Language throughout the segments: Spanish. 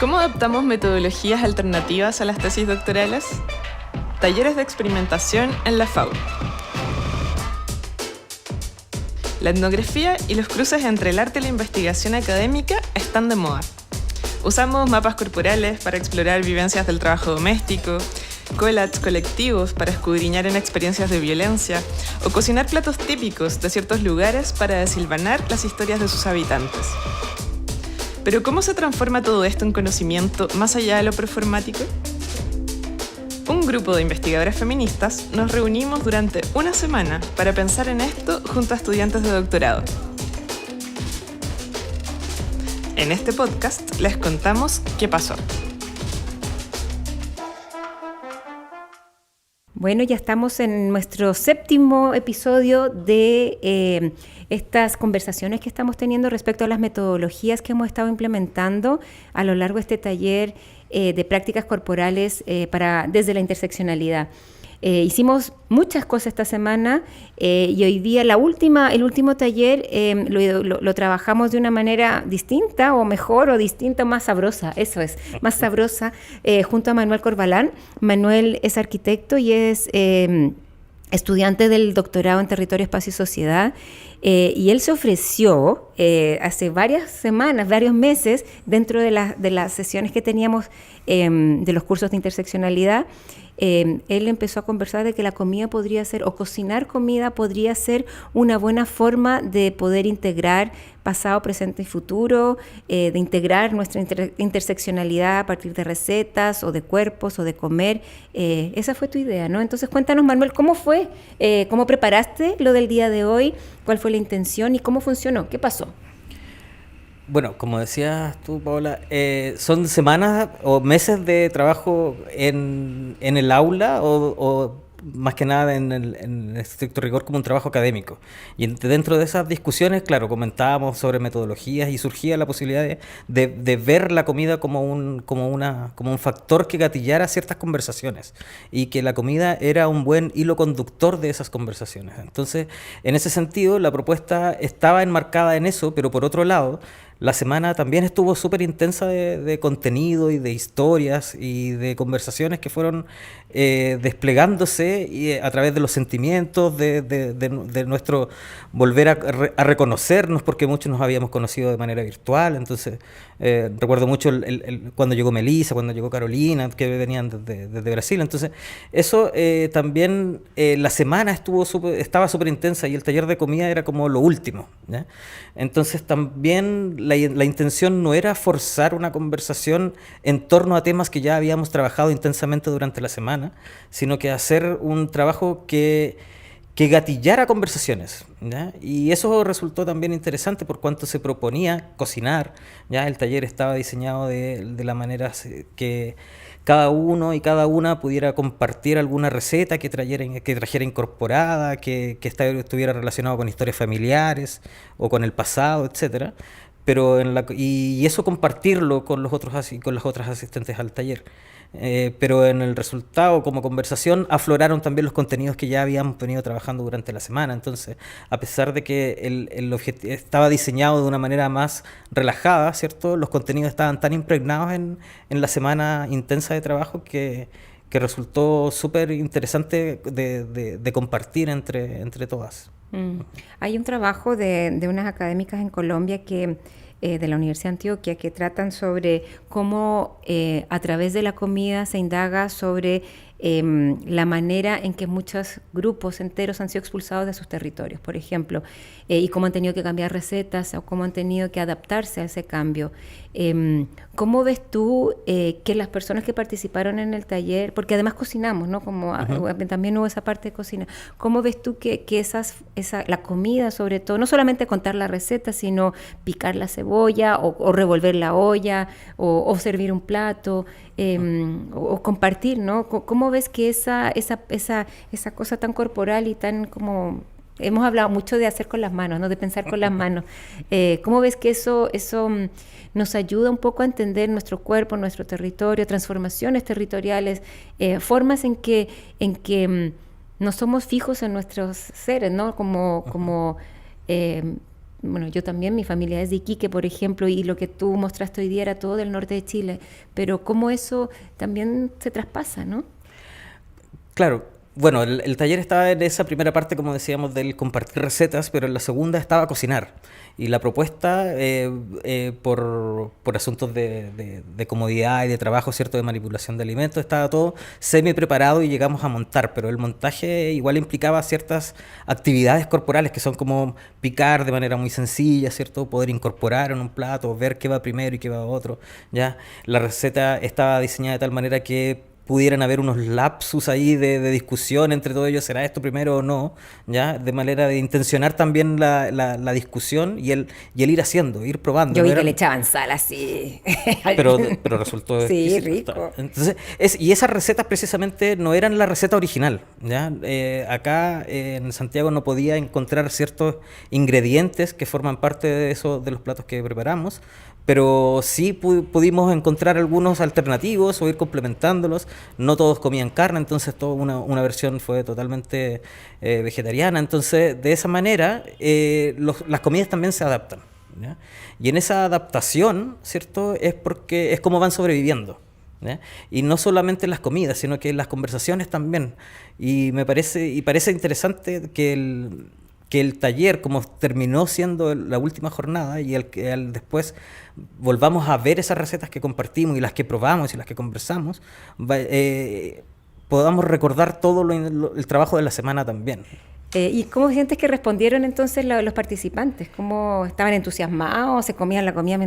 ¿Cómo adaptamos metodologías alternativas a las tesis doctorales? Talleres de experimentación en la FAU. La etnografía y los cruces entre el arte y la investigación académica están de moda. Usamos mapas corporales para explorar vivencias del trabajo doméstico, collages colectivos para escudriñar en experiencias de violencia o cocinar platos típicos de ciertos lugares para desilvanar las historias de sus habitantes. Pero ¿cómo se transforma todo esto en conocimiento más allá de lo performático? Un grupo de investigadoras feministas nos reunimos durante una semana para pensar en esto junto a estudiantes de doctorado. En este podcast les contamos qué pasó. Bueno, ya estamos en nuestro 7º episodio de estas conversaciones que estamos teniendo respecto a las metodologías que hemos estado implementando a lo largo de este taller de prácticas corporales desde la interseccionalidad. Hicimos muchas cosas esta semana y hoy día el último taller lo trabajamos de una manera distinta o mejor o distinta, más sabrosa, eso es, más sabrosa, junto a Manuel Corbalán. Manuel es arquitecto y es estudiante del doctorado en Territorio, Espacio y Sociedad, y él se ofreció hace varias semanas, varios meses, dentro de las sesiones que teníamos de los cursos de interseccionalidad. Él empezó a conversar de que la comida podría ser, o cocinar comida podría ser una buena forma de poder integrar pasado, presente y futuro, de integrar nuestra interseccionalidad a partir de recetas o de cuerpos o de comer. Esa fue tu idea, ¿no? Entonces cuéntanos, Manuel, ¿cómo fue? ¿Cómo preparaste lo del día de hoy? ¿Cuál fue la intención y cómo funcionó? ¿Qué pasó? Bueno, como decías tú, Paola, son semanas o meses de trabajo en el aula o más que nada en estricto rigor como un trabajo académico. Y dentro de esas discusiones, claro, comentábamos sobre metodologías y surgía la posibilidad de ver la comida como un factor que gatillara ciertas conversaciones y que la comida era un buen hilo conductor de esas conversaciones. Entonces, en ese sentido, la propuesta estaba enmarcada en eso, pero por otro lado, la semana también estuvo súper intensa de contenido y de historias y de conversaciones que fueron desplegándose a través de los sentimientos, de nuestro volver a reconocernos, porque muchos nos habíamos conocido de manera virtual. Entonces, recuerdo mucho cuando llegó Melissa, cuando llegó Carolina, que venían desde Brasil. Entonces, eso también, la semana estaba súper intensa y el taller de comida era como lo último, ¿ya? Entonces, también la intención no era forzar una conversación en torno a temas que ya habíamos trabajado intensamente durante la semana, sino que hacer un trabajo que gatillara conversaciones, ¿ya? Y eso resultó también interesante por cuanto se proponía cocinar, ¿ya? El taller estaba diseñado de la manera que cada uno y cada una pudiera compartir alguna receta que trajera incorporada, que estuviera relacionado con historias familiares o con el pasado, etcétera. Pero y eso compartirlo con los otros con las otras asistentes al taller. Pero en el resultado, como conversación, afloraron también los contenidos que ya habíamos venido trabajando durante la semana. Entonces, a pesar de que el objetivo estaba diseñado de una manera más relajada, ¿cierto? Los contenidos estaban tan impregnados en la semana intensa de trabajo que resultó súper interesante de compartir entre todas. Hay un trabajo de unas académicas en Colombia de la Universidad de Antioquia que tratan sobre cómo a través de la comida se indaga sobre la manera en que muchos grupos enteros han sido expulsados de sus territorios, por ejemplo, y cómo han tenido que cambiar recetas o cómo han tenido que adaptarse a ese cambio. ¿Cómo ves tú que las personas que participaron en el taller, porque además cocinamos, ¿no? También hubo esa parte de cocina, ¿cómo ves tú que la comida, sobre todo, no solamente contar la receta, sino picar la cebolla o revolver la olla o servir un plato o compartir, ¿no? ¿Cómo ves que esa cosa tan corporal y tan como... Hemos hablado mucho de hacer con las manos, ¿no? De pensar con las manos. ¿Cómo ves que eso nos ayuda un poco a entender nuestro cuerpo, nuestro territorio, transformaciones territoriales, formas en que no somos fijos en nuestros seres, ¿no? Como bueno, yo también, mi familia es de Iquique, por ejemplo, y lo que tú mostraste hoy día era todo del norte de Chile, pero cómo eso también se traspasa, ¿no? Claro, bueno, el taller estaba en esa primera parte, como decíamos, del compartir recetas, pero en la segunda estaba cocinar. Y la propuesta, por asuntos de comodidad y de trabajo, ¿cierto?, de manipulación de alimentos, estaba todo semi preparado y llegamos a montar, pero el montaje igual implicaba ciertas actividades corporales que son como picar de manera muy sencilla, ¿cierto?, poder incorporar en un plato, ver qué va primero y qué va otro, ¿ya? La receta estaba diseñada de tal manera que pudieran haber unos lapsus ahí de discusión entre todos ellos, ¿será esto primero o no? ¿Ya? De manera de intencionar también la discusión y el ir haciendo, ir probando. Yo vi No que era- le echaban sal así. pero resultó Sí, exquisito. rico. Entonces, y esas recetas precisamente no eran la receta original, ¿ya? Acá en Santiago no podía encontrar ciertos ingredientes que forman parte de eso, de los platos que preparamos, pero sí pudimos encontrar algunos alternativos o ir complementándolos. No todos comían carne, entonces toda una versión fue totalmente vegetariana. Entonces, de esa manera, las comidas también se adaptan, ¿ya? Y en esa adaptación, ¿cierto?, es porque es como van sobreviviendo, ¿ya? Y no solamente en las comidas, sino que en las conversaciones también. Y parece interesante que el taller, como terminó siendo la última jornada y que al después volvamos a ver esas recetas que compartimos y las que probamos y las que conversamos, podamos recordar todo el trabajo de la semana también. ¿Y cómo sientes que respondieron entonces los participantes? ¿Cómo estaban entusiasmados? ¿Se comían la comida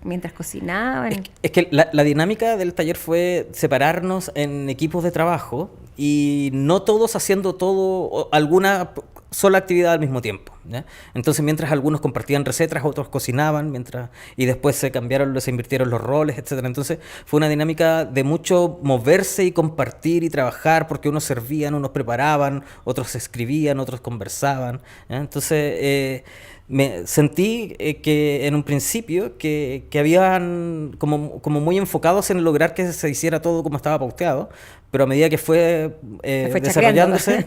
mientras cocinaban? Es que la dinámica del taller fue separarnos en equipos de trabajo y no todos haciendo alguna sola actividad al mismo tiempo, ¿ya? Entonces, mientras algunos compartían recetas, otros cocinaban, y después se invirtieron los roles, etcétera. Entonces, fue una dinámica de mucho moverse y compartir y trabajar, porque unos servían, unos preparaban, otros escribían, otros conversaban, ¿ya? Entonces, me sentí que en un principio que habían como muy enfocados en lograr que se hiciera todo como estaba pauteado, pero a medida que fue desarrollándose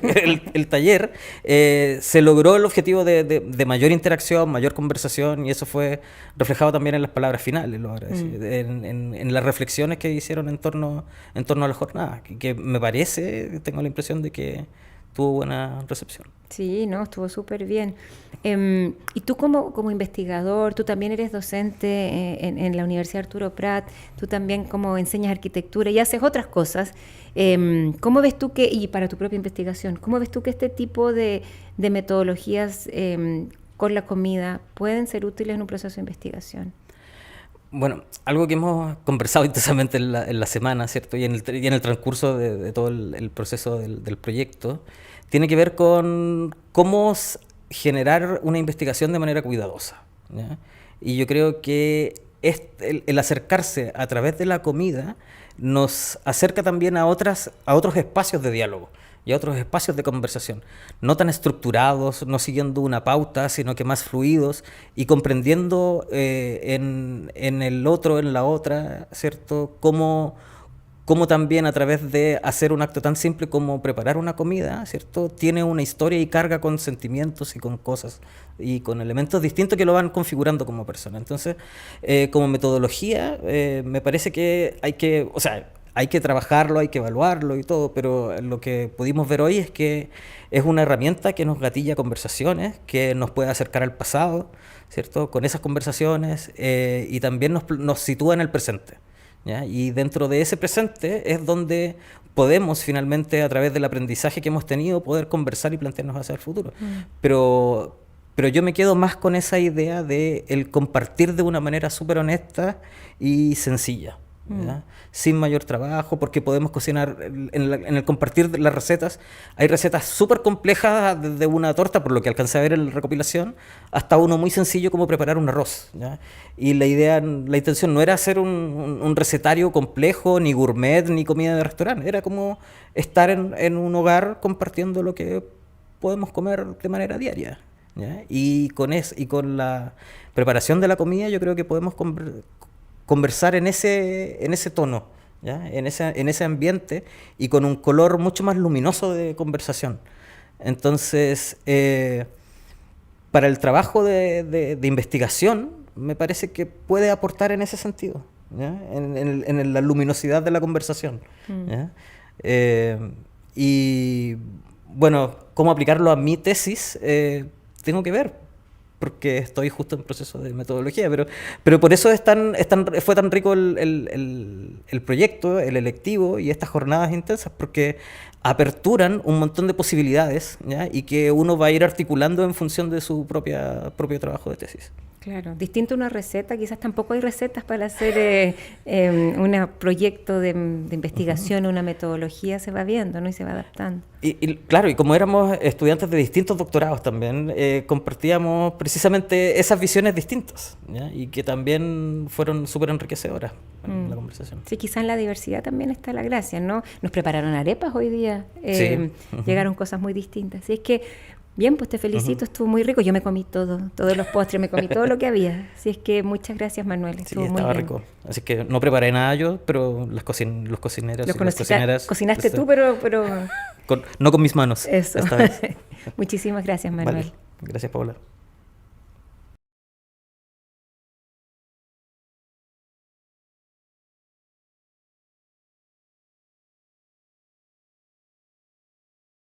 el taller, se logró el objetivo de mayor interacción, mayor conversación, y eso fue reflejado también en las palabras finales, en las reflexiones que hicieron en torno a la jornada, que me parece, tengo la impresión de que tuvo buena recepción. Sí, no, estuvo súper bien. Y tú como investigador, tú también eres docente en la Universidad Arturo Prat, tú también como enseñas arquitectura y haces otras cosas. ¿Cómo ves tú y para tu propia investigación, cómo ves tú que este tipo de metodologías con la comida pueden ser útiles en un proceso de investigación? Bueno, algo que hemos conversado intensamente en la semana, ¿cierto? Y en el transcurso de todo el proceso del proyecto, tiene que ver con cómo generar una investigación de manera cuidadosa, ¿ya? Y yo creo que el acercarse a través de la comida nos acerca también a otros espacios de diálogo y a otros espacios de conversación, no tan estructurados, no siguiendo una pauta, sino que más fluidos y comprendiendo en el otro, en la otra, ¿cierto?, cómo también a través de hacer un acto tan simple como preparar una comida, ¿cierto?, tiene una historia y carga con sentimientos y con cosas y con elementos distintos que lo van configurando como persona. Entonces, como metodología, me parece que hay que trabajarlo, hay que evaluarlo y todo, pero lo que pudimos ver hoy es que es una herramienta que nos gatilla conversaciones, que nos puede acercar al pasado, ¿cierto?, con esas conversaciones, y también nos sitúa en el presente, ¿ya? Y dentro de ese presente es donde podemos finalmente, a través del aprendizaje que hemos tenido, poder conversar y plantearnos hacia el futuro. Pero yo me quedo más con esa idea de el compartir de una manera súper honesta y sencilla, ¿ya? Sin mayor trabajo, porque podemos cocinar en el compartir de las recetas. Hay recetas súper complejas, desde una torta, por lo que alcancé a ver en la recopilación, hasta uno muy sencillo como preparar un arroz, ¿ya? Y la intención no era hacer un recetario complejo, ni gourmet, ni comida de restaurante. Era como estar en un hogar compartiendo lo que podemos comer de manera diaria, ¿ya? Y con la preparación de la comida yo creo que podemos conversar en ese tono, ¿ya? En ese ambiente y con un color mucho más luminoso de conversación. Entonces, para el trabajo de investigación, me parece que puede aportar en ese sentido, ¿ya? En la luminosidad de la conversación. ¿Ya? Y bueno, cómo aplicarlo a mi tesis, tengo que ver, porque estoy justo en proceso de metodología, pero por eso fue tan rico el proyecto, el electivo y estas jornadas intensas, porque aperturan un montón de posibilidades, ¿ya? Y que uno va a ir articulando en función de su propio trabajo de tesis. Claro, distinto a una receta, quizás tampoco hay recetas para hacer un proyecto de investigación, una metodología, se va viendo, ¿no? Y se va adaptando. Y claro, y como éramos estudiantes de distintos doctorados también, compartíamos precisamente esas visiones distintas, ¿ya? Y que también fueron súper enriquecedoras en la conversación. Sí, quizás en la diversidad también está la gracia, ¿no? Nos prepararon arepas hoy día, Sí. Llegaron cosas muy distintas. Así es que bien, pues te felicito, estuvo muy rico. Yo me comí todos los postres, me comí todo lo que había. Así es que muchas gracias, Manuel. Sí, Estuvo muy estaba bien. rico. Así que no preparé nada yo, pero los cocineros y las cocineras... Cocinaste tú, pero no con mis manos, eso. esta vez. Muchísimas gracias, Manuel. Vale. Gracias, Paola.